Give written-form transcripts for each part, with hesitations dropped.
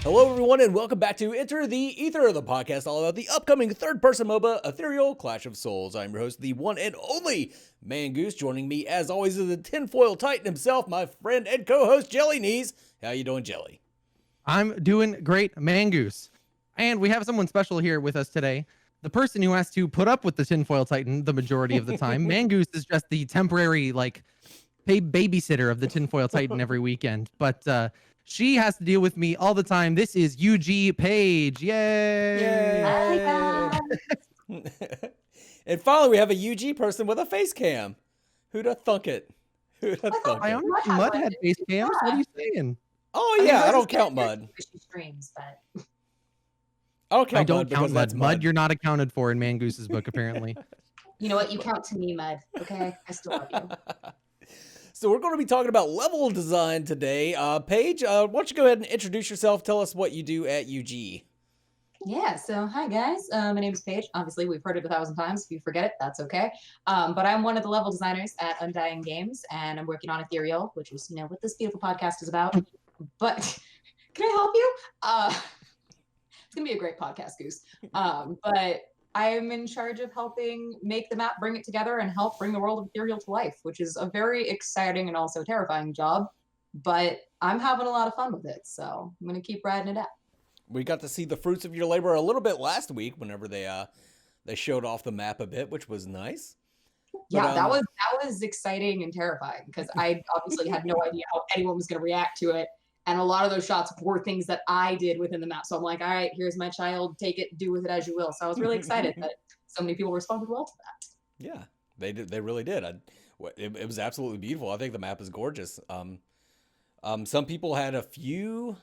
Hello, everyone, and welcome back to Enter the Ether, the podcast all about the upcoming third-person MOBA, Ethereal Clash of Souls. I'm your host, the one and only Mangoose. Joining me, as always, is the tinfoil titan himself, my friend and co-host, JellyKnees. How you doing, Jelly? I'm doing great, Mangoose. And we have someone special here with us today. The person who has to put up with the tinfoil titan the majority of the time. Mangoose is just the temporary, babysitter of the tinfoil titan every weekend. But she has to deal with me all the time. This is UG Paige. Yay! Yay! And finally, we have a UG person with a face cam. Who'da thunk it? Who'da thunk I it? honestly Mud had face cams. What are you saying? Oh, yeah, I don't count Mud. She streams, but I don't count I don't Mud because count that's Mud. Mud, you're not accounted for in Mangoose's book, apparently. you know what? You count to me, Mud. Okay, I still love you. So we're going to be talking about level design today. Paige, why don't you go ahead and introduce yourself? Tell us what you do at UG. Yeah, so hi guys, my name is Paige. Obviously, we've heard it 1,000 times. If you forget it, that's okay. But I'm one of the level designers at Undying Games, and I'm working on Ethereal, which is, what this beautiful podcast is about. But can I help you? It's going to be a great podcast, Goose. But I'm in charge of helping make the map, bring it together, and help bring the world of Ethereal to life, which is a very exciting and also terrifying job. But I'm having a lot of fun with it, so I'm going to keep riding it out. We got to see the fruits of your labor a little bit last week whenever they showed off the map a bit, which was nice. Yeah, that was exciting and terrifying because I obviously had no idea how anyone was going to react to it. And a lot of those shots were things that I did within the map. So I'm like, all right, here's my child. Take it, do with it as you will. So I was really excited that so many people responded well to that. Yeah, they did. They really did. It was absolutely beautiful. I think the map is gorgeous. Some people had a few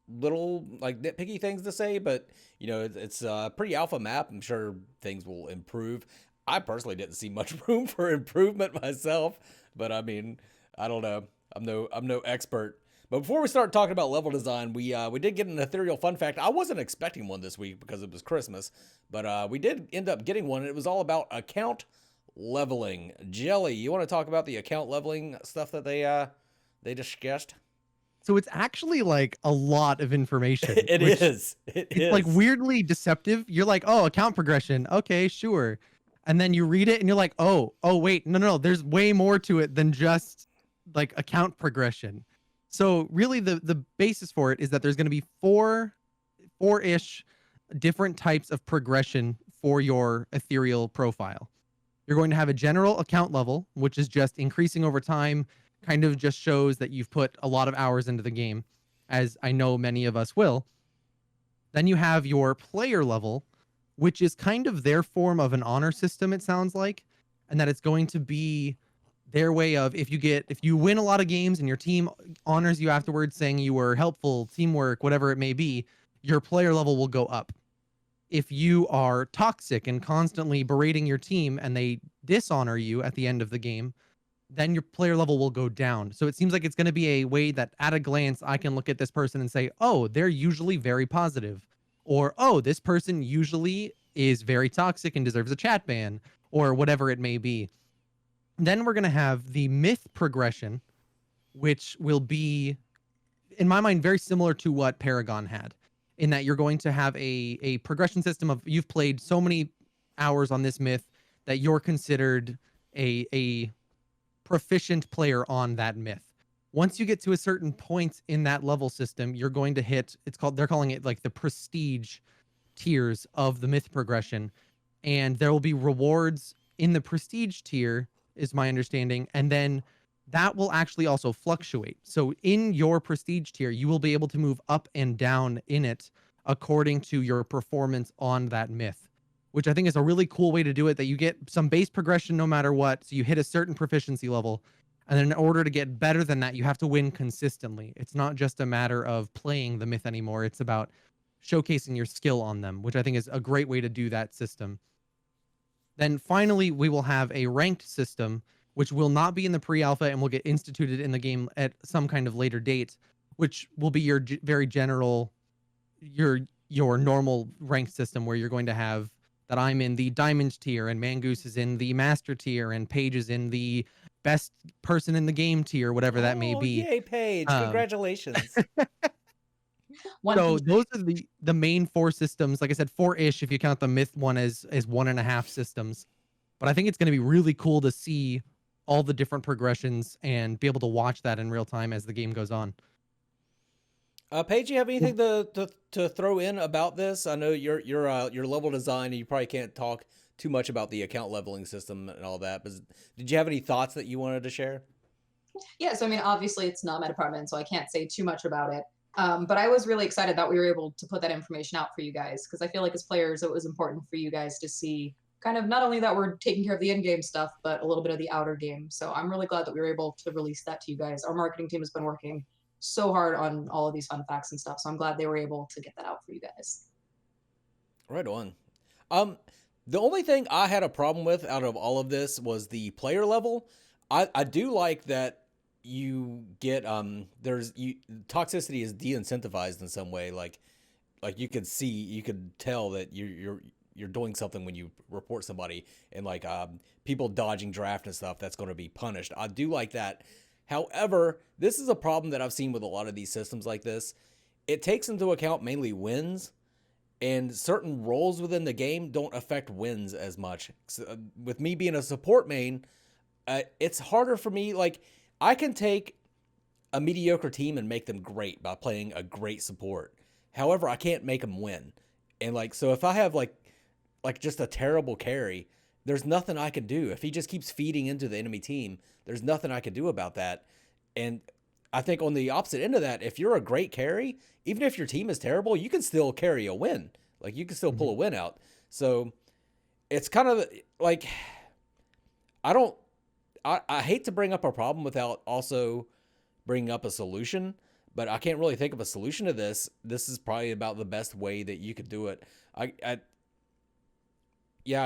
little nitpicky things to say, but it's a pretty alpha map. I'm sure things will improve. I personally didn't see much room for improvement myself, but I mean, I don't know. I'm no expert. But before we start talking about level design, we did get an Ethereal fun fact. I wasn't expecting one this week because it was Christmas, but we did end up getting one. It was all about account leveling. Jelly, you want to talk about the account leveling stuff that they discussed? So it's actually like a lot of information. It's like weirdly deceptive. You're like, oh, account progression. Okay, sure. And then you read it and you're like, oh, wait, no. There's way more to it than just like account progression. So really the basis for it is that there's going to be four-ish different types of progression for your Ethereal profile. You're going to have a general account level, which is just increasing over time, kind of just shows that you've put a lot of hours into the game, as I know many of us will. Then you have your player level, which is kind of their form of an honor system, it sounds like, and that it's going to be their way of if you win a lot of games and your team honors you afterwards saying you were helpful, teamwork, whatever it may be, your player level will go up. If you are toxic and constantly berating your team and they dishonor you at the end of the game, then your player level will go down. So it seems like it's going to be a way that at a glance, I can look at this person and say, oh, they're usually very positive. Or, oh, this person usually is very toxic and deserves a chat ban, or whatever it may be. Then we're going to have the myth progression, which will be, in my mind, very similar to what Paragon had, in that you're going to have a progression system of you've played so many hours on this myth that you're considered a proficient player on that myth. Once you get to a certain point in that level system, you're going to hit, they're calling it like the prestige tiers of the myth progression. And there will be rewards in the prestige tier, is my understanding. And then that will actually also fluctuate. So in your prestige tier, you will be able to move up and down in it according to your performance on that myth, which I think is a really cool way to do it, that you get some base progression no matter what. So you hit a certain proficiency level. And then in order to get better than that, you have to win consistently. It's not just a matter of playing the myth anymore. It's about showcasing your skill on them, which I think is a great way to do that system. Then finally, we will have a ranked system, which will not be in the pre-alpha and will get instituted in the game at some kind of later date, which will be your very general, your normal ranked system, where you're going to have that I'm in the diamond tier and Mangoose is in the master tier and Paige is in the best person in the game tier, whatever that may be. Yay, Paige. Congratulations. One So piece. those are the main 4 systems. Like I said, 4-ish if you count the myth one as 1.5 systems. But I think it's going to be really cool to see all the different progressions and be able to watch that in real time as the game goes on. Paige, you have anything to throw in about this? I know your level design, and you probably can't talk too much about the account leveling system and all that. But did you have any thoughts that you wanted to share? Yeah, so I mean, obviously it's not my department, so I can't say too much about it. But I was really excited that we were able to put that information out for you guys because I feel like as players, it was important for you guys to see kind of not only that we're taking care of the in-game stuff, but a little bit of the outer game. So I'm really glad that we were able to release that to you guys. Our marketing team has been working so hard on all of these fun facts and stuff, so I'm glad they were able to get that out for you guys. Right on. The only thing I had a problem with out of all of this was the player level. I do like that you get toxicity is de-incentivized in some way. Like you could tell that you're doing something when you report somebody, and like people dodging draft and stuff, that's going to be punished. I do like that. However, this is a problem that I've seen with a lot of these systems like this. It takes into account mainly wins, and certain roles within the game don't affect wins as much. So, with me being a support main, it's harder for me. Like, I can take a mediocre team and make them great by playing a great support. However, I can't make them win. And like, so if I have like just a terrible carry, there's nothing I can do. If he just keeps feeding into the enemy team, there's nothing I can do about that. And I think on the opposite end of that, if you're a great carry, even if your team is terrible, you can still carry a win. Like, you can still pull a win out. So it's kind of like, I hate to bring up a problem without also bringing up a solution, but I can't really think of a solution to this. This is probably about the best way that you could do it. I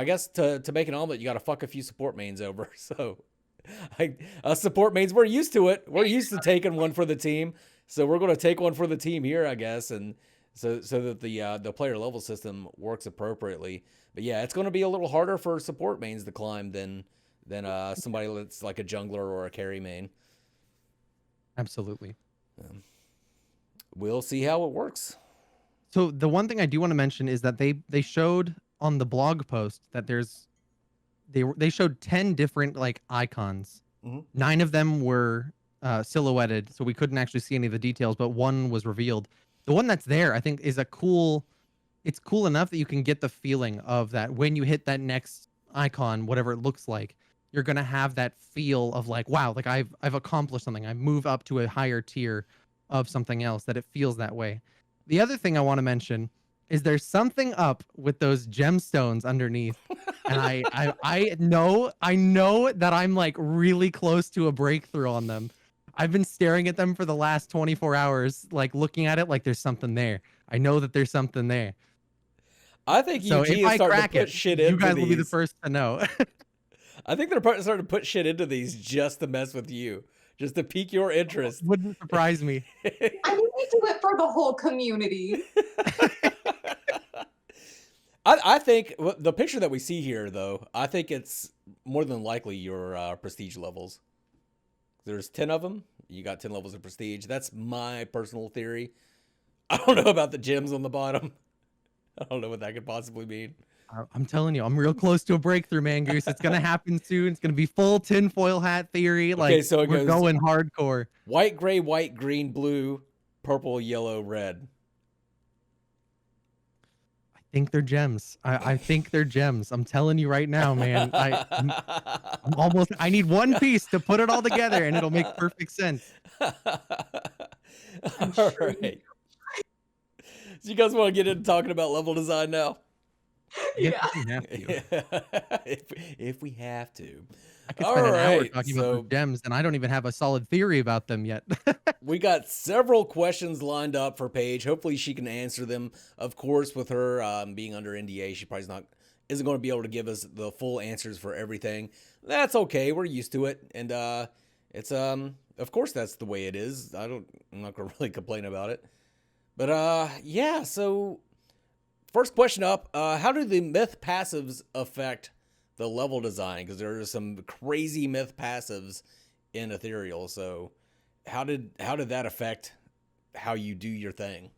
guess to make an omelet, you got to fuck a few support mains over. So support mains, we're used to it. We're used to taking one for the team. So we're going to take one for the team here, I guess. And so that the player level system works appropriately. But yeah, it's going to be a little harder for support mains to climb than somebody that's like a jungler or a carry main. Absolutely. We'll see how it works. So the one thing I do want to mention is that they showed on the blog post that they showed 10 different like icons. Mm-hmm. 9 of them were silhouetted, so we couldn't actually see any of the details, but one was revealed. The one that's there, I think, is it's cool enough that you can get the feeling of that when you hit that next icon, whatever it looks like, you're going to have that feel of like, wow, like I've accomplished something. I've moved up to a higher tier of something else, that it feels that way. The other thing I want to mention is there's something up with those gemstones underneath. And I know that I'm like really close to a breakthrough on them. I've been staring at them for the last 24 hours, like looking at it like there's something there. I know that there's something there. I think So UG if is I starting crack to put it, shit into you guys these. will be the first to know. I think they're starting to put shit into these just to mess with you, just to pique your interest. Wouldn't surprise me. I mean, we do it for the whole community. I think the picture that we see here, though, I think it's more than likely your prestige levels. There's 10 of them. You got 10 levels of prestige. That's my personal theory. I don't know about the gems on the bottom. I don't know what that could possibly mean. I'm telling you, I'm real close to a breakthrough, man, Goose. It's gonna happen soon. It's gonna be full tinfoil hat theory. Like, Okay, so it we're goes going hardcore. White, gray, white, green, blue, purple, yellow, red. I think they're gems. I think they're gems. I'm telling you right now, man. I'm almost. I need one piece to put it all together, and it'll make perfect sense. All right. So you guys want to get into talking about level design now? Yeah. We have to. if we have to. I could spend an hour talking about those gems, and I don't even have a solid theory about them yet. We got several questions lined up for Paige. Hopefully she can answer them. Of course, with her being under NDA, she probably isn't going to be able to give us the full answers for everything. That's okay. We're used to it. And it's of course that's the way it is. I'm not going to really complain about it. But yeah, so first question up, how do the myth passives affect the level design? Because there are some crazy myth passives in Ethereal. So how did that affect how you do your thing?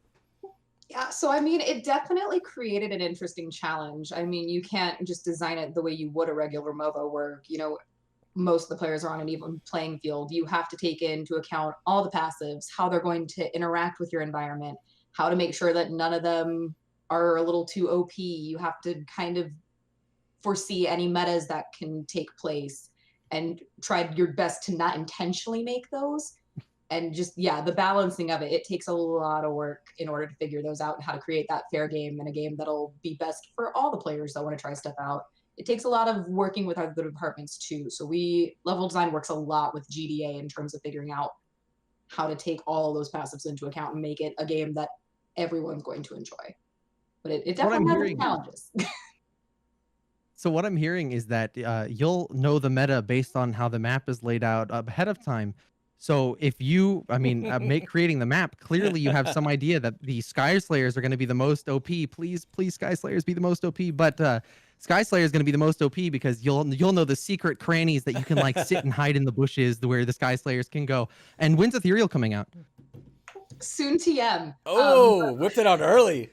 Yeah, so I mean, it definitely created an interesting challenge. I mean, you can't just design it the way you would a regular MOBA where, most of the players are on an even playing field. You have to take into account all the passives, how they're going to interact with your environment, how to make sure that none of them are a little too OP. You have to kind of foresee any metas that can take place and try your best to not intentionally make those. And just, yeah, the balancing of it takes a lot of work in order to figure those out and how to create that fair game and a game that'll be best for all the players that want to try stuff out. It takes a lot of working with other departments too. So level design works a lot with GDA in terms of figuring out how to take all those passives into account and make it a game that everyone's going to enjoy. But it What I'm definitely has its hearing, challenges. so what I'm hearing is that you'll know the meta based on how the map is laid out ahead of time. So if you, I mean, make creating the map, clearly you have some idea that the Sky Slayers are going to be the most OP. Please, Sky Slayers be the most OP. But Sky Slayer is going to be the most OP because you'll know the secret crannies that you can like sit and hide in the bushes where the Sky Slayers can go. And when's Ethereal coming out? Soon TM. Oh, whipped it out early.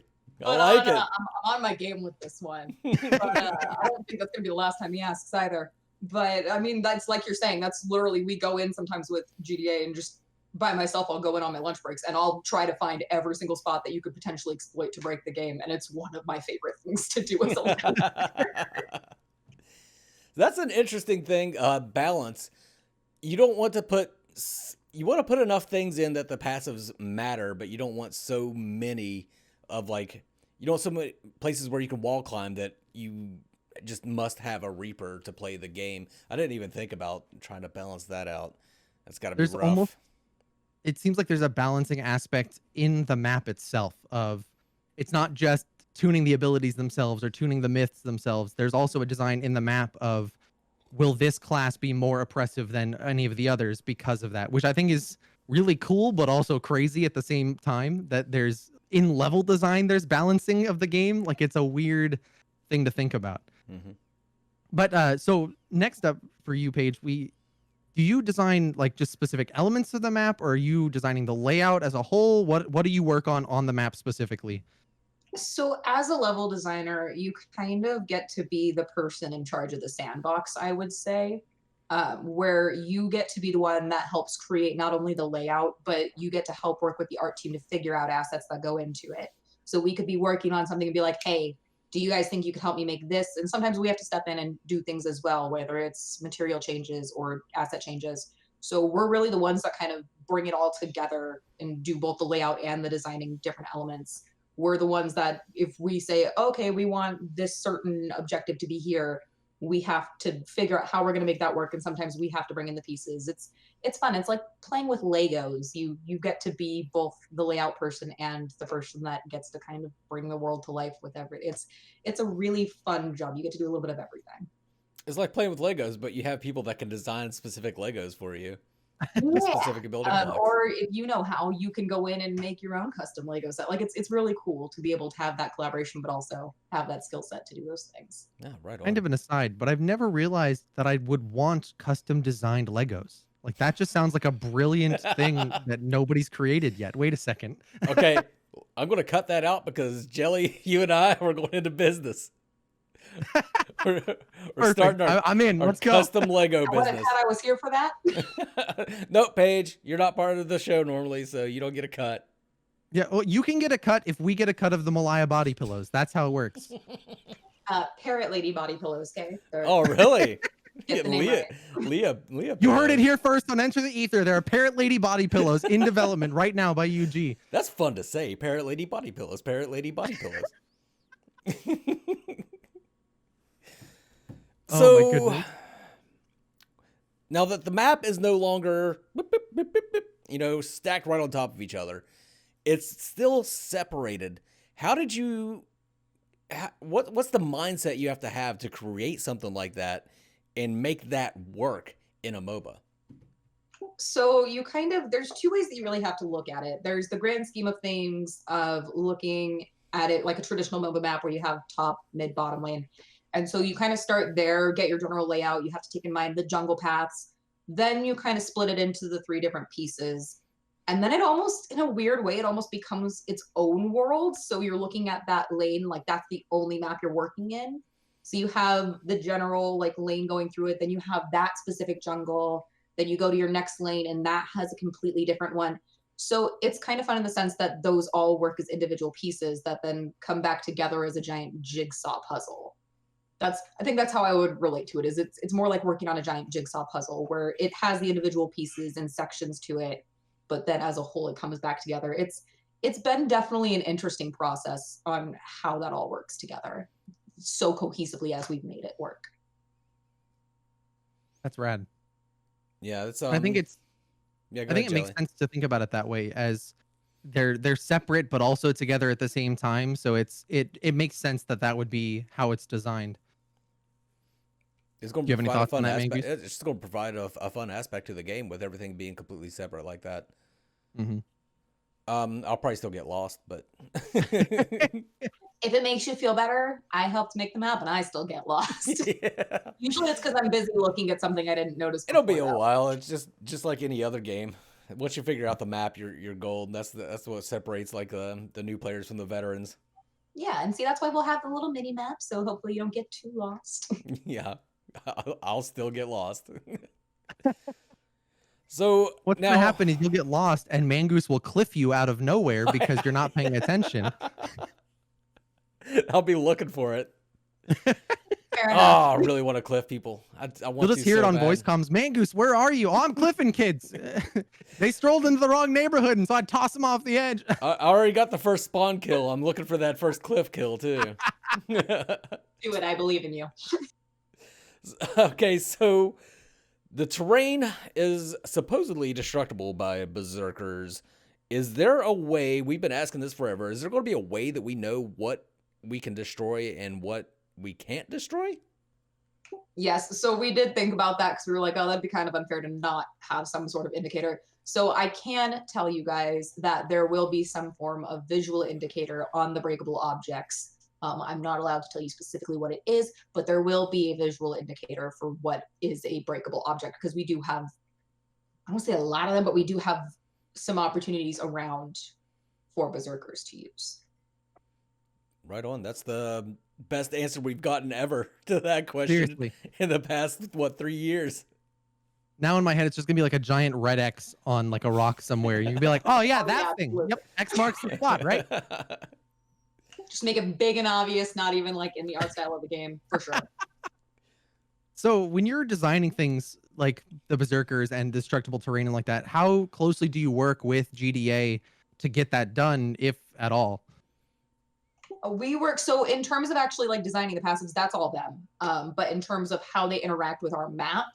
I like it. I'm on my game with this one. But, I don't think that's going to be the last time he asks either. But I mean, that's like you're saying, that's literally, we go in sometimes with GDA and just by myself, I'll go in on my lunch breaks and I'll try to find every single spot that you could potentially exploit to break the game. And it's one of my favorite things to do as a level. That's an interesting thing. Balance. You don't want to put. You want to put enough things in that the passives matter, but you don't want so many of like. You don't want so many places where you can wall climb that you just must have a Reaper to play the game. I didn't even think about trying to balance that out. That's got to be rough. It seems like there's a balancing aspect in the map itself of it's not just tuning the abilities themselves or tuning the myths themselves. There's also a design in the map of will this class be more oppressive than any of the others because of that, which I think is really cool, but also crazy at the same time that there's in level design, there's balancing of the game. Like it's a weird thing to think about. Mm-hmm. But so next up for you, Paige, do you design like just specific elements of the map, or are you designing the layout as a whole? What do you work on the map specifically? So as a level designer, you kind of get to be the person in charge of the sandbox, I would say, where you get to be the one that helps create not only the layout, but you get to help work with the art team to figure out assets that go into it. So we could be working on something and be like, hey, do you guys think you could help me make this? And sometimes we have to step in and do things as well, whether it's material changes or asset changes. So we're really the ones that kind of bring it all together and do both the layout and the designing different elements. We're the ones that if we say, okay, we want this certain objective to be here, we have to figure out how we're going to make that work. And sometimes we have to bring in the pieces. It's fun. It's like playing with Legos. You get to be both the layout person and the person that gets to kind of bring the world to life with it's a really fun job. You get to do a little bit of everything. It's like playing with Legos, but you have people that can design specific Legos for you. Yeah. Specific building blocks. Or if you know how, you can go in and make your own custom Lego set. Like it's really cool to be able to have that collaboration, but also have that skill set to do those things. Yeah, right on. Kind of an aside, but I've never realized that I would want custom designed Legos. Like that just sounds like a brilliant thing that nobody's created yet. Wait a second. Okay, I'm going to cut that out because Jelly, you and I, we're going into business. we're starting I'm in. our Let's go. custom Lego I would have business. had I was here for that. Nope, Paige, you're not part of the show normally, so you don't get a cut. Yeah, well, you can get a cut if we get a cut of the Malaya body pillows. That's how it works. Parrot lady body pillows, okay? Oh, really? Get the name Leah. You heard it here first on Enter the Ether. There are Parrot Lady body pillows in development right now by UG. That's fun to say. Parrot lady body pillows. Parrot lady body pillows. So, oh my goodness. Now that the map is no longer, stacked right on top of each other, it's still separated. How did you, what's the mindset you have to create something like that and make that work in a MOBA? So there's two ways that you really have to look at it. There's the grand scheme of things of looking at it like a traditional MOBA map where you have top, mid, bottom lane. And so you kind of start there, get your general layout. You have to take in mind the jungle paths. Then you kind of split it into the three different pieces. And then it almost, in a weird way, it almost becomes its own world. So you're looking at that lane, like that's the only map you're working in. So you have the general like lane going through it, then you have that specific jungle, then you go to your next lane and that has a completely different one. So it's kind of fun in the sense that those all work as individual pieces that then come back together as a giant jigsaw puzzle. I think that's how I would relate to it. Is it's more like working on a giant jigsaw puzzle where it has the individual pieces and sections to it, but then as a whole it comes back together. It's been definitely an interesting process on how that all works together so cohesively as we've made it work. That's rad. Yeah, that's I think it's yeah. I think it makes sense to think about it that way, as they're separate but also together at the same time. So it makes sense that would be how it's designed. It's going Do you to have any provide a thoughts fun on that, aspect. Mangoose? It's just going to provide a fun aspect to the game with everything being completely separate like that. Mm-hmm. I'll probably still get lost, but If it makes you feel better, I helped make the map and I still get lost. yeah. Usually it's because I'm busy looking at something I didn't notice. It'll be a that. while. It's just like any other game. Once you figure out the map, you're gold. That's what separates like the new players from the veterans. Yeah, and see, that's why we'll have the little mini map, so hopefully you don't get too lost. Yeah, I'll still get lost. So What's now gonna happen is you'll get lost and Mangoose will cliff you out of nowhere because you're not paying attention. I'll be looking for it. Fair Oh, enough. I really want to cliff people. I want You'll just to hear so it on bad. voice comms. Mangoose, where are you? Oh, I'm cliffing kids. They strolled into the wrong neighborhood, and so I toss them off the edge. I already got the first spawn kill. I'm looking for that first cliff kill too. Do it, I believe in you. Okay, so the terrain is supposedly destructible by berserkers. Is there a way, we've been asking this forever, is there going to be a way that we know what we can destroy and what we can't destroy? Yes, so we did think about that because we were like, oh, that'd be kind of unfair to not have some sort of indicator. So I can tell you guys that there will be some form of visual indicator on the breakable objects. I'm not allowed to tell you specifically what it is, but there will be a visual indicator for what is a breakable object because we do have, I won't say a lot of them, but we do have some opportunities around for berserkers to use. Right on. That's the best answer we've gotten ever to that question. Seriously. In the past, 3 years? Now in my head, it's just gonna be like a giant red X on like a rock somewhere. You can be like, oh yeah, Oh, that yeah, thing. absolutely. Yep, X marks the spot, right? Just make it big and obvious, not even like in the art style of the game, for sure. So when you're designing things like the berserkers and destructible terrain and like that, how closely do you work with GDA to get that done, if at all? We work, so in terms of actually like designing the passives, that's all them. But in terms of how they interact with our map,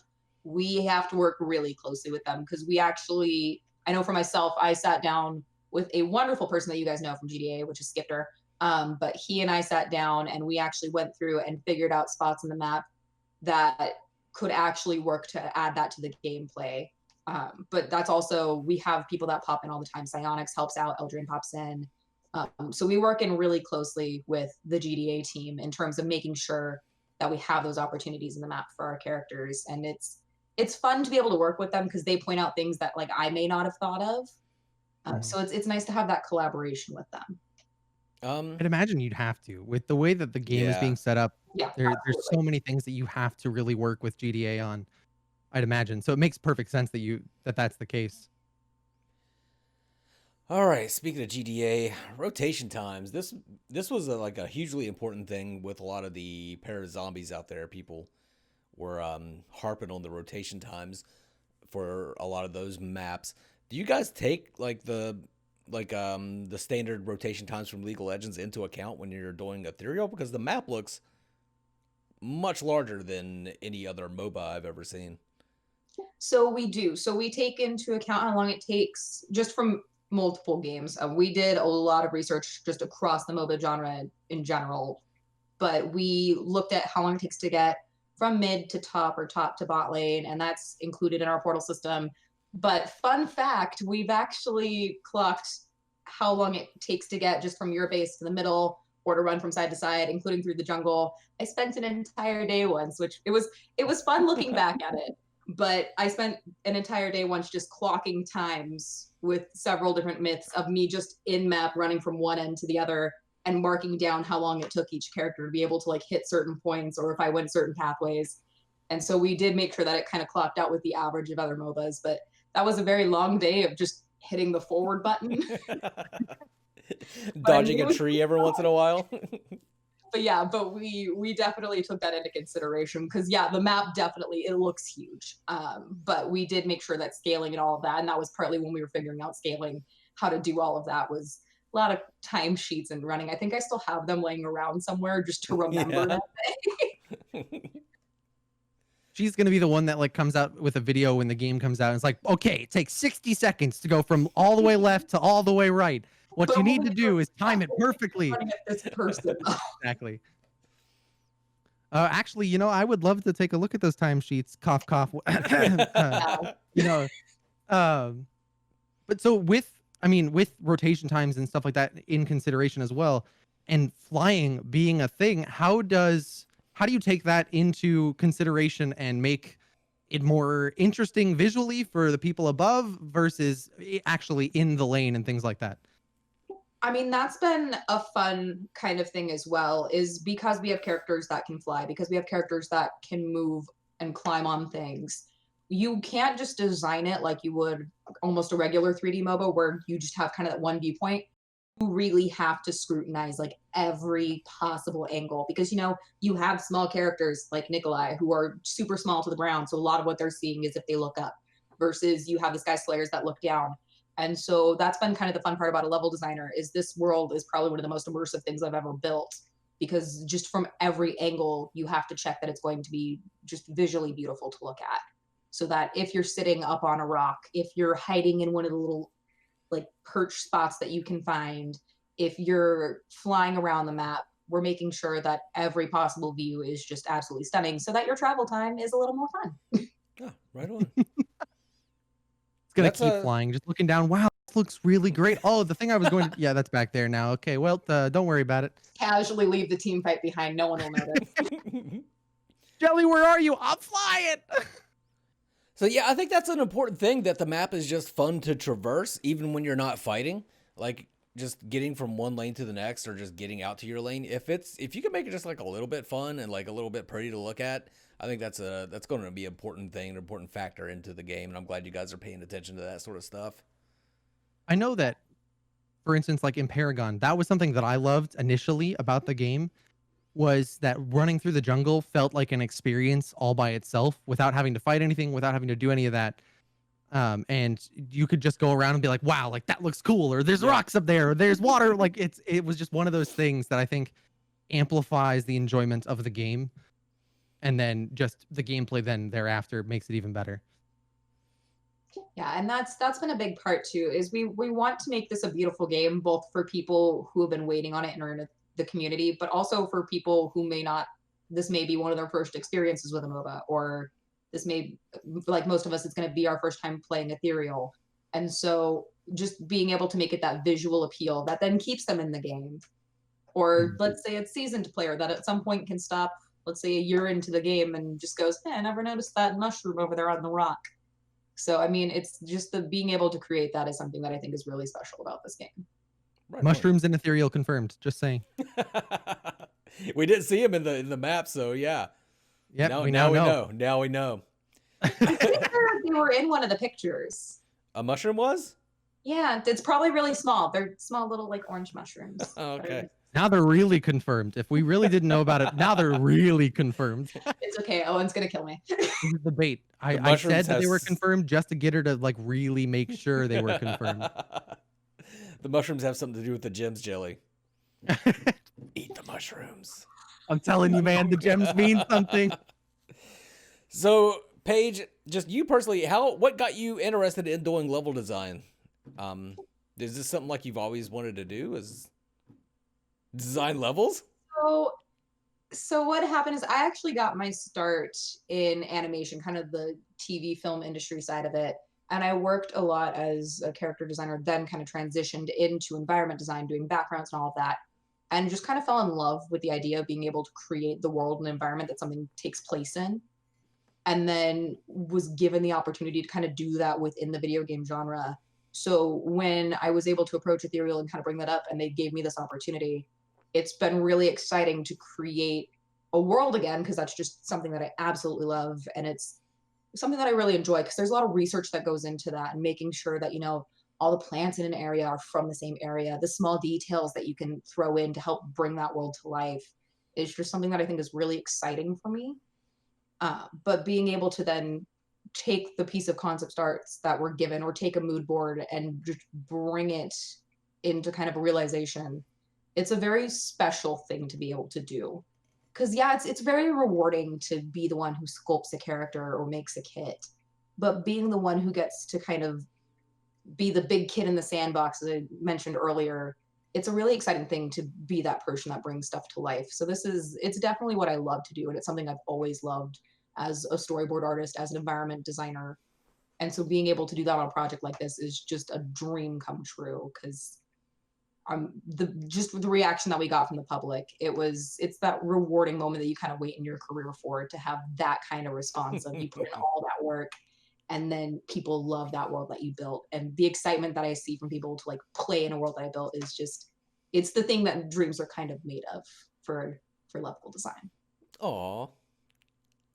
we have to work really closely with them because we actually, I know for myself, I sat down with a wonderful person that you guys know from GDA, which is Skipter. But he and I sat down and we actually went through and figured out spots in the map that could actually work to add that to the gameplay. But that's also, we have people that pop in all the time. Psionics helps out, Eldrin pops in. So we work in really closely with the GDA team in terms of making sure that we have those opportunities in the map for our characters. And it's fun to be able to work with them because they point out things that like I may not have thought of. So it's nice to have that collaboration with them. I'd imagine you'd have to, with the way that the game is being set up. Yeah, There's so many things that you have to really work with GDA on, I'd imagine. So it makes perfect sense that that's the case. All right, speaking of GDA, rotation times. This was like a hugely important thing with a lot of the para-zombies out there. People were harping on the rotation times for a lot of those maps. Do you guys take like the standard rotation times from League of Legends into account when you're doing Ethereal? Because the map looks much larger than any other MOBA I've ever seen. So we do. So we take into account how long it takes just from multiple games. We did a lot of research just across the MOBA genre in general, but we looked at how long it takes to get from mid to top or top to bot lane, and that's included in our portal system. But fun fact, we've actually clocked how long it takes to get just from your base to the middle or to run from side to side, including through the jungle. I spent an entire day once, which it was fun looking back at it. But I spent an entire day once just clocking times with several different myths of me just in map running from one end to the other and marking down how long it took each character to be able to like hit certain points or if I went certain pathways. And so we did make sure that it kind of clocked out with the average of other MOBAs, but that was a very long day of just hitting the forward button. Dodging a tree every once in a while. But yeah, but we definitely took that into consideration because yeah, the map definitely it looks huge. But we did make sure that scaling and all of that, and that was partly when we were figuring out scaling, how to do all of that was a lot of timesheets and running. I think I still have them laying around somewhere just to remember that thing. She's gonna be the one that like comes out with a video when the game comes out. And it's like, okay, it takes 60 seconds to go from all the way left to all the way right. What But you need to do is time it perfectly. Running at this person. Exactly. Actually, you know, I would love to take a look at those timesheets. Cough, cough. You know, but so with, I mean, with rotation times and stuff like that in consideration as well, and flying being a thing, how do you take that into consideration and make it more interesting visually for the people above versus actually in the lane and things like that? I mean, that's been a fun kind of thing as well, is because we have characters that can fly, because we have characters that can move and climb on things. You can't just design it like you would almost a regular 3D MOBA where you just have kind of that one viewpoint. You really have to scrutinize like every possible angle because you know you have small characters like Nikolai who are super small to the ground, so a lot of what they're seeing is if they look up, versus you have the Sky Slayers that look down. And so that's been kind of the fun part about a level designer is this world is probably one of the most immersive things I've ever built because just from every angle you have to check that it's going to be just visually beautiful to look at, so that if you're sitting up on a rock, if you're hiding in one of the little like perch spots that you can find, if you're flying around the map, we're making sure that every possible view is just absolutely stunning so that your travel time is a little more fun. Oh, right on. It's gonna keep flying, just looking down. Wow, this looks really great. Oh, the thing I was going to, yeah, that's back there now. Okay, well, don't worry about it. Casually leave the team fight behind. No one will notice. Jelly, where are you? I'm flying. So yeah, I think that's an important thing, that the map is just fun to traverse even when you're not fighting. Like just getting from one lane to the next or just getting out to your lane. If you can make it just like a little bit fun and like a little bit pretty to look at, I think that's going to be an important thing, an important factor into the game. And I'm glad you guys are paying attention to that sort of stuff. I know that, for instance, like in Paragon, that was something that I loved initially about the game, was that running through the jungle felt like an experience all by itself without having to fight anything, without having to do any of that. And you could just go around and be like, wow, like that looks cool, or there's rocks up there, or there's water. Like it was just one of those things that I think amplifies the enjoyment of the game. And then just the gameplay then thereafter makes it even better. Yeah, and that's been a big part too, is we want to make this a beautiful game, both for people who have been waiting on it and are in the community, but also for people who may not, this may be one of their first experiences with a MOBA, or this may, like most of us, it's going to be our first time playing Ethereal. And so just being able to make it that visual appeal that then keeps them in the game. Or let's say it's seasoned player that at some point can stop, let's say a year into the game and just goes, hey, I never noticed that mushroom over there on the rock. So, I mean, it's just the being able to create that is something that I think is really special about this game. Right. Mushrooms and Ethereal confirmed. Just saying. We didn't see him in the map, so yeah. Yeah, now we know. know. Now we know. I think they were in one of the pictures. A mushroom was? Yeah, it's probably really small. They're small little like orange mushrooms. Oh, okay. Now they're really confirmed. If we really didn't know about it, now they're really confirmed. It's okay. Owen's gonna kill me. This is the bait. I said that they were confirmed just to get her to like really make sure they were confirmed. The mushrooms have something to do with the gems, Jelly. Eat the mushrooms. I'm telling you, man, the gems mean something. So, Paige, just you personally, what got you interested in doing level design? Is this something like you've always wanted to do? Is design levels? So what happened is I actually got my start in animation, kind of the TV film industry side of it. And I worked a lot as a character designer, then kind of transitioned into environment design, doing backgrounds and all of that. And just kind of fell in love with the idea of being able to create the world and environment that something takes place in. and then was given the opportunity to kind of do that within the video game genre. So when I was able to approach Ethereal and kind of bring that up, and they gave me this opportunity, it's been really exciting to create a world again, because that's just something that I absolutely love. And it's something that I really enjoy, because there's a lot of research that goes into that, and making sure that, all the plants in an area are from the same area. The small details that you can throw in to help bring that world to life is just something that I think is really exciting for me. But being able to then take the piece of concept arts that we're given, or take a mood board and just bring it into kind of a realization, it's a very special thing to be able to do. Because yeah, it's very rewarding to be the one who sculpts a character or makes a kit, but being the one who gets to kind of be the big kid in the sandbox, as I mentioned earlier, it's a really exciting thing to be that person that brings stuff to life. So it's definitely what I love to do, and it's something I've always loved as a storyboard artist, as an environment designer. And so being able to do that on a project like this is just a dream come true, because the reaction that we got from the public, it's that rewarding moment that you kind of wait in your career for, to have that kind of response of you put in all that work, and then people love that world that you built. And the excitement that I see from people to like play in a world that I built is just, it's the thing that dreams are kind of made of for level design. Aw,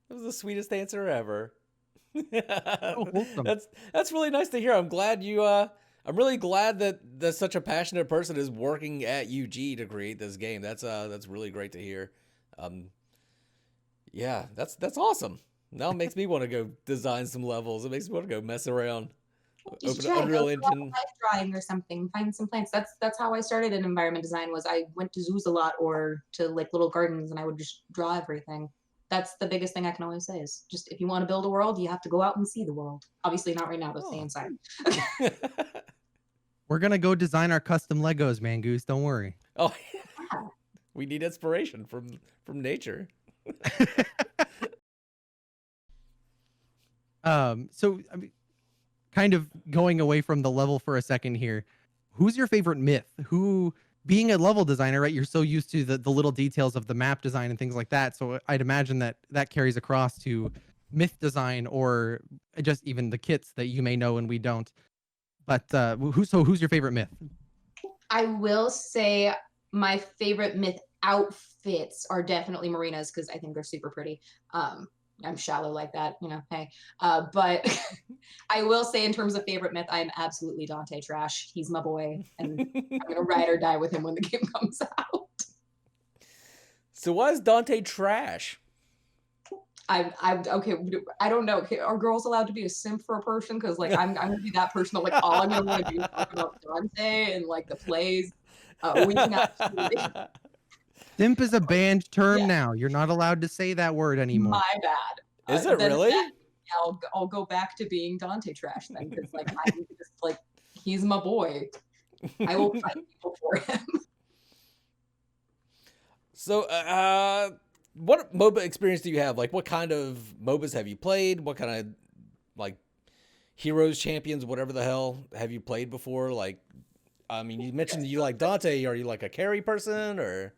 that was the sweetest answer ever. Oh, wholesome. That's really nice to hear. I'm glad you I'm really glad that such a passionate person is working at UG to create this game. That's really great to hear. Yeah, that's awesome. Now it makes me want to go design some levels. It makes me want to go mess around. Just Open try Unreal go Engine. life drawing or something. Find some plants. That's how I started in environment design. Was I went to zoos a lot, or to like little gardens, and I would just draw everything. That's the biggest thing I can always say, is just, if you want to build a world, you have to go out and see the world. Obviously not right now, but stay Oh. inside. We're gonna go design our custom Legos, man, Goose. Don't worry. Oh, Yeah. we need inspiration from nature. So I mean, kind of going away from the level for a second here, who's your favorite myth? Who, being a level designer, right? You're so used to the little details of the map design and things like that. So I'd imagine that carries across to myth design, or just even the kits that you may know and we don't. But who's your favorite myth? I will say my favorite myth outfits are definitely Marina's, because I think they're super pretty. I'm shallow like that, hey. But I will say, in terms of favorite myth, I'm absolutely Dante trash. He's my boy, and I'm gonna ride or die with him when the game comes out. So why is Dante trash? I'm okay. I don't know. Are girls allowed to be a simp for a person? Because like I'm gonna be that person that like all I'm gonna want to do is talk about Dante and like the plays. We can absolutely. Simp is a banned term Yeah. now. You're not allowed to say that word anymore. My bad. Is it Then really? I'll go back to being Dante trash then, because like I'm just like, he's my boy. I will fight people for him. So, what MOBA experience do you have? Like, what kind of MOBAs have you played? What kind of, like, heroes, champions, whatever the hell have you played before? Like, I mean, you mentioned you like Dante. Are you like a carry person, or?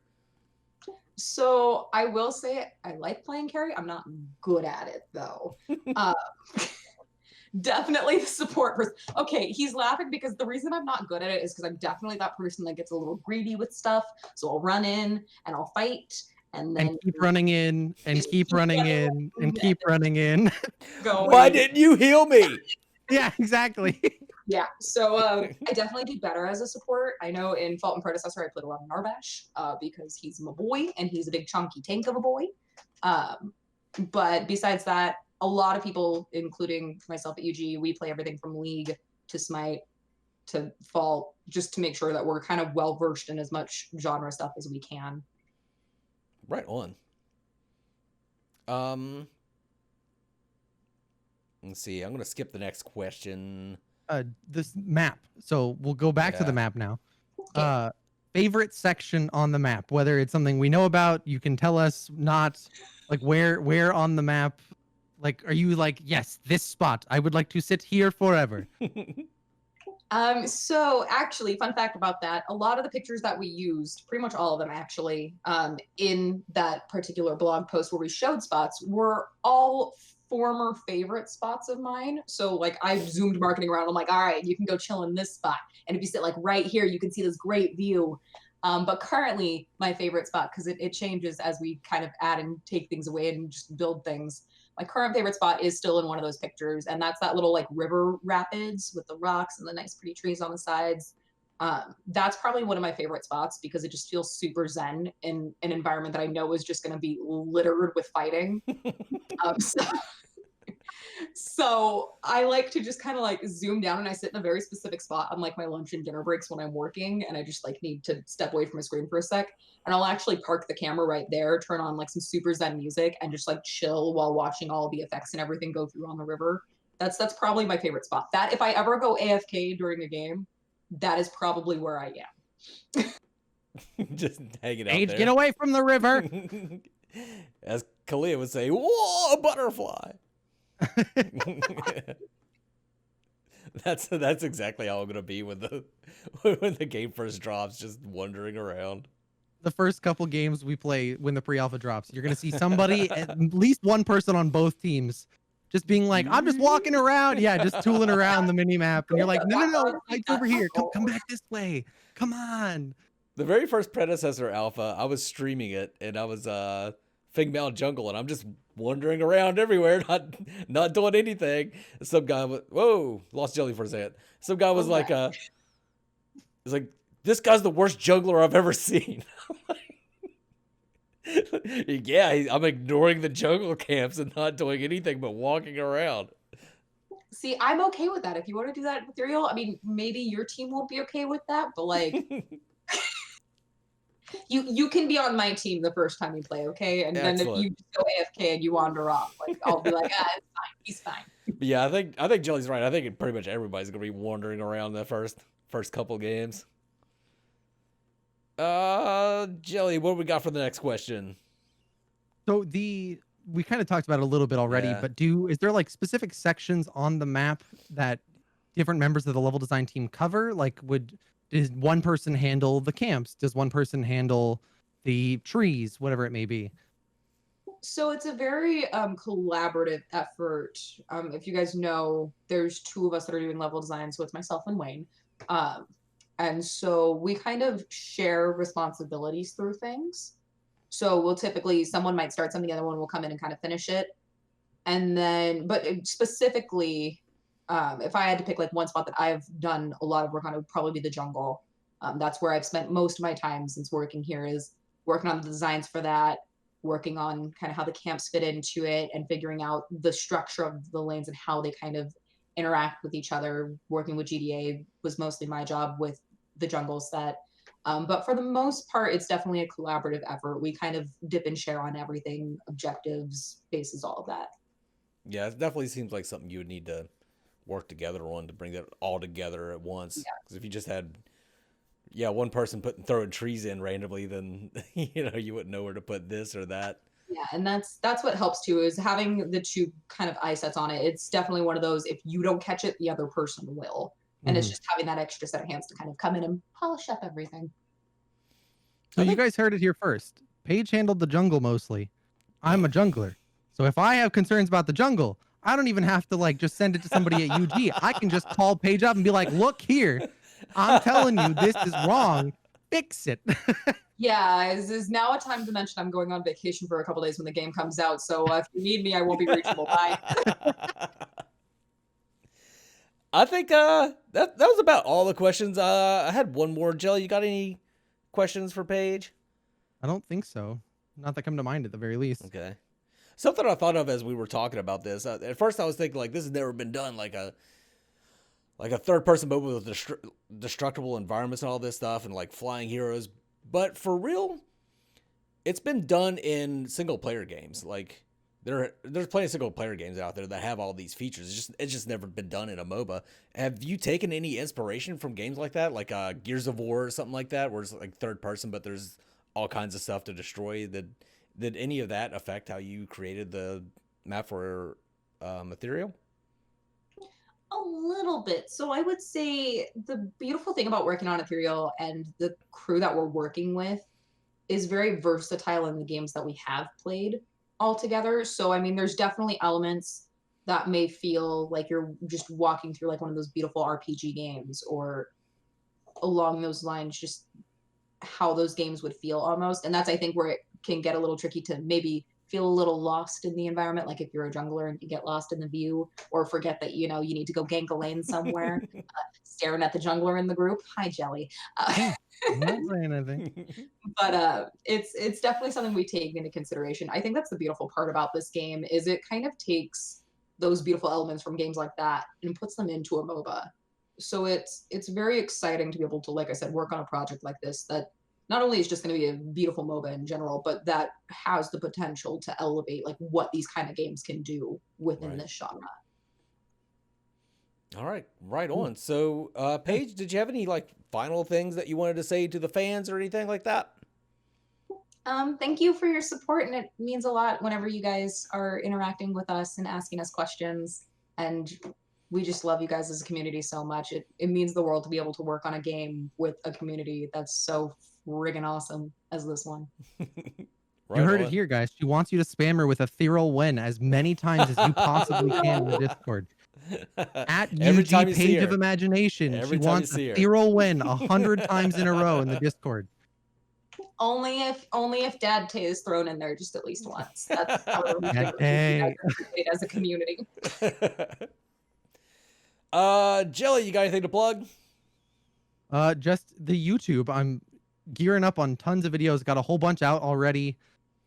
So I will say I like playing carry. I'm not good at it though. Definitely the support person. Okay, he's laughing because the reason I'm not good at it is because I'm definitely that person that gets a little greedy with stuff. So I'll run in and I'll fight, and then Keep running in and keep running in and keep running in. Why didn't you heal me? Yeah, exactly. Yeah, so I definitely do better as a support. I know in Fault and Predecessor I played a lot of Narbash because he's my boy and he's a big chunky tank of a boy. But besides that, a lot of people, including myself at UG, we play everything from League to Smite to Fault, just to make sure that we're kind of well versed in as much genre stuff as we can. Right on. Let's see. I'm gonna skip the next question. This map. So we'll go back to the map now. Okay. Favorite section on the map, whether it's something we know about, you can tell us, not like where on the map. Like, are you like, yes, this spot, I would like to sit here forever? So actually, fun fact about that, a lot of the pictures that we used, pretty much all of them actually, in that particular blog post where we showed spots, were all former favorite spots of mine. So like I zoomed marketing around. I'm like, all right, you can go chill in this spot. And if you sit like right here, you can see this great view. But currently my favorite spot, because it changes as we kind of add and take things away and just build things. My current favorite spot is still in one of those pictures. And that's that little like river rapids with the rocks and the nice pretty trees on the sides. That's probably one of my favorite spots because it just feels super zen in an environment that I know is just going to be littered with fighting. So, so I like to just kind of like zoom down and I sit in a very specific spot on like my lunch and dinner breaks when I'm working and I just like need to step away from a screen for a sec. And I'll actually park the camera right there, turn on like some super zen music and just like chill while watching all the effects and everything go through on the river. That's probably my favorite spot. That if I ever go AFK during a game, that is probably where I am. Just hanging out Paige, there. get away from the river. As Kalia would say, whoa, a butterfly. That's exactly how I'm gonna be when the game first drops, just wandering around. The first couple games we play when the pre-alpha drops, you're gonna see somebody, at least one person on both teams, just being like, "I'm just walking around, yeah, just tooling around the mini map," and you're like, "No, it's over here. Come back this way. Come on." The very first predecessor alpha, I was streaming it, and I was Fig Mound Jungle, and I'm just wandering around everywhere, not doing anything. Some guy was, whoa, lost Jelly for a second. Some guy was like, it's like, this guy's the worst jungler I've ever seen. Yeah, I'm ignoring the jungle camps and not doing anything but walking around. See, I'm okay with that. If you want to do that in Ethereal, I mean, maybe your team won't be okay with that, but like, you can be on my team the first time you play, okay? And then if you just go AFK and you wander off, like I'll be like, it's fine, he's fine. But yeah, I think Jelly's right. I think pretty much everybody's gonna be wandering around the first couple games. Jelly, what do we got for the next question? So we kind of talked about it a little bit already, Yeah. but is there like specific sections on the map that different members of the level design team cover? Like does one person handle the camps? Does one person handle the trees, whatever it may be? So it's a very collaborative effort. If you guys know, there's two of us that are doing level design, so it's myself and Wayne. And so we kind of share responsibilities through things. So we'll typically, someone might start something, the other one will come in and kind of finish it. And then, but specifically, if I had to pick like one spot that I've done a lot of work on, it would probably be the jungle. That's where I've spent most of my time since working here, is working on the designs for that, working on kind of how the camps fit into it and figuring out the structure of the lanes and how they kind of interact with each other. Working with GDA was mostly my job with the jungle set. But for the most part, it's definitely a collaborative effort. We kind of dip and share on everything, objectives, bases, all of that. Yeah, it definitely seems like something you would need to work together on to bring that all together at once. Because if you just had, one person throwing trees in randomly, then you wouldn't know where to put this or that. Yeah, and that's what helps too, is having the two kind of eye sets on it. It's definitely one of those, if you don't catch it, the other person will. And it's just having that extra set of hands to kind of come in and polish up everything. So you guys heard it here first. Paige handled the jungle mostly. I'm a jungler. So if I have concerns about the jungle, I don't even have to like just send it to somebody at UG. I can just call Paige up and be like, look here, I'm telling you this is wrong. Fix it. Yeah, is now a time to mention I'm going on vacation for a couple days when the game comes out. So if you need me, I won't be reachable. Bye. I think that was about all the questions. I had one more. Jelly, you got any questions for Paige? I don't think so. Not that come to mind at the very least. Okay. Something I thought of as we were talking about this. At first, I was thinking like this has never been done, like a third-person mode with destructible environments and all this stuff, and like flying heroes. But for real, it's been done in single-player games. Like there's plenty of single-player games out there that have all these features. It's just never been done in a MOBA. Have you taken any inspiration from games like that, like Gears of War or something like that, where it's like third-person, but there's all kinds of stuff to destroy? Did any of that affect how you created the map for Ethereal? A little bit. So I would say the beautiful thing about working on Ethereal and the crew that we're working with is very versatile in the games that we have played. altogether. So I mean, there's definitely elements that may feel like you're just walking through like one of those beautiful RPG games, or along those lines, just how those games would feel almost. And that's, I think, where it can get a little tricky to maybe feel a little lost in the environment. Like if you're a jungler and you get lost in the view, or forget that, you know, you need to go gank a lane somewhere, staring at the jungler in the group. Hi, Jelly. I'm not saying anything. But it's definitely something we take into consideration. I think that's the beautiful part about this game, is it kind of takes those beautiful elements from games like that and puts them into a MOBA. So it's very exciting to be able to, like I said, work on a project like this that not only is just going to be a beautiful MOBA in general, but that has the potential to elevate like what these kind of games can do within this genre. All right, right on. So, Paige, did you have any like final things that you wanted to say to the fans or anything like that? Thank you for your support, and it means a lot whenever you guys are interacting with us and asking us questions. And we just love you guys as a community so much. It means the world to be able to work on a game with a community that's so friggin' awesome as this one. You heard it here, guys. She wants you to spam her with Ethereal win as many times as you possibly can in the Discord. At UG Page of Imagination. She wants Ethereal win 100 times in a row in the Discord. Only if Dad Tay is thrown in there just at least once. That's how it as a community. Jelly, you got anything to plug? Just the YouTube. I'm gearing up on tons of videos. Got a whole bunch out already.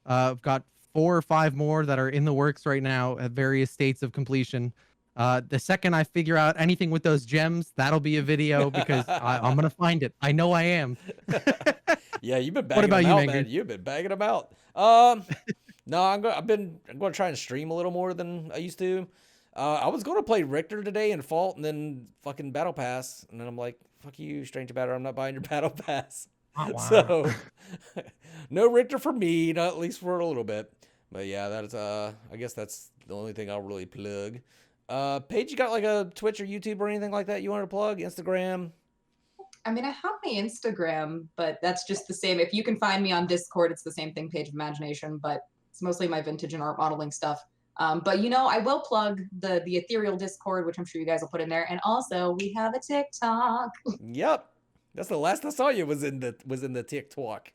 I've got 4 or 5 more that are in the works right now at various states of completion. The second I figure out anything with those gems, that'll be a video, because I'm gonna find it. I know I am. Yeah, you've been bagging them out, man. You've been bagging them out. No, I'm going to try and stream a little more than I used to. I was going to play Richter today in Fault, and then fucking Battle Pass, and then I'm like, fuck you, Stranger Batter, I'm not buying your Battle Pass. Oh, wow. So, no Richter for me, not at least for a little bit. But yeah, that's I guess that's the only thing I'll really plug. Paige, you got like a Twitch or YouTube or anything like that you want to plug? Instagram? I mean, I have my Instagram, but that's just the same. If you can find me on Discord, it's the same thing, Page of Imagination, but it's mostly my vintage and art modeling stuff. But you know, I will plug the Ethereal Discord, which I'm sure you guys will put in there. And also we have a TikTok. Yep. That's the last I saw you was in the TikTok.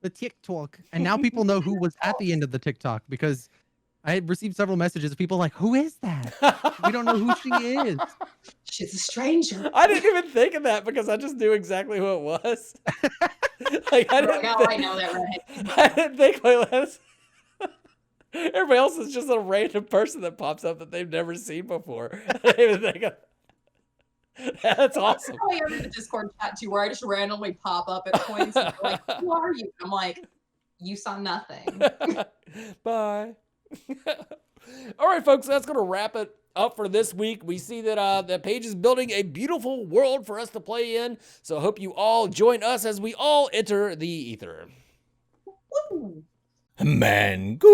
The TikTok. And now people know who was at the end of the TikTok, because I received several messages of people like, who is that? We don't know who she is. She's a stranger. I didn't even think of that, because I just knew exactly who it was. Like, I know that right. I didn't think like that. Everybody else is just a random person that pops up that they've never seen before. I didn't even think of That's awesome. That's how I am in the Discord chat too, where I just randomly pop up at points and they're like, who are you? I'm like, you saw nothing. Bye. All right, folks, that's going to wrap it up for this week. We see that that Paige is building a beautiful world for us to play in. So I hope you all join us as we all enter the ether. Woo! Mango.